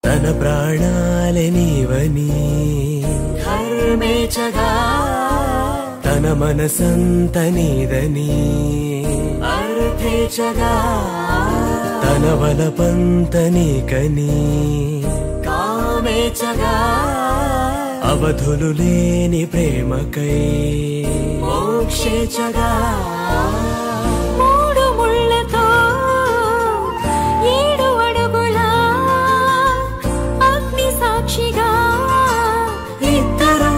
తన ప్రాణాలే నీవని ధర్మేచగా తన మనసంత నీదని అర్థేచగా తన వలపంత నీకని కామేచగా అవధులు లేని ప్రేమకై మోక్షేచగా మూడు ముళ్ళతో 7 అడుగుల అగ్ని సాక్షిగా ఇద్దరు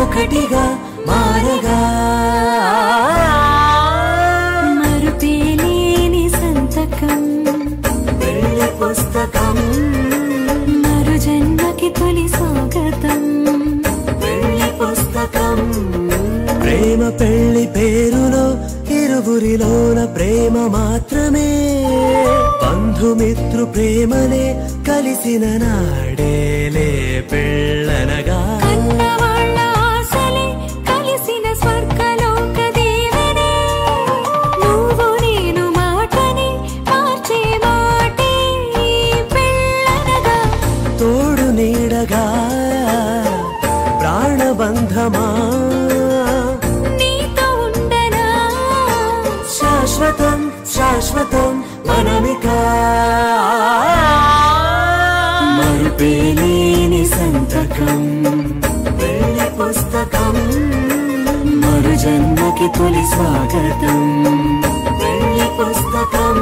ఒకటిగా మారగా మరుపేలేని సంతకం పెళ్లి పుస్తకం మరు జన్మకి తొలి స్వాగతం పెళ్లి పుస్తకం ప్రేమ పెళ్లి పేరులో ఇరువురిలోన ప్రేమ మాత్రమే బంధుమిత్రు ప్రేమలే కలిసిన నాడేలే పెళ్ళనగా కన్నవాళ్ళ ఆశలే కలిసిన స్వర్గలోక దీవెనే నువ్వు నేను మాటని మార్చే మాటే పెళ్ళనగా తోడు నీడగా ప్రాణబంధమా నీతో ఉండనా శాశ్వతం శాశ్వతం మనమిక మరుపేలేని సంతకం పెళ్లి పుస్తకం మరు జన్మకి తొలి స్వాగతం పెళ్లి పుస్తకం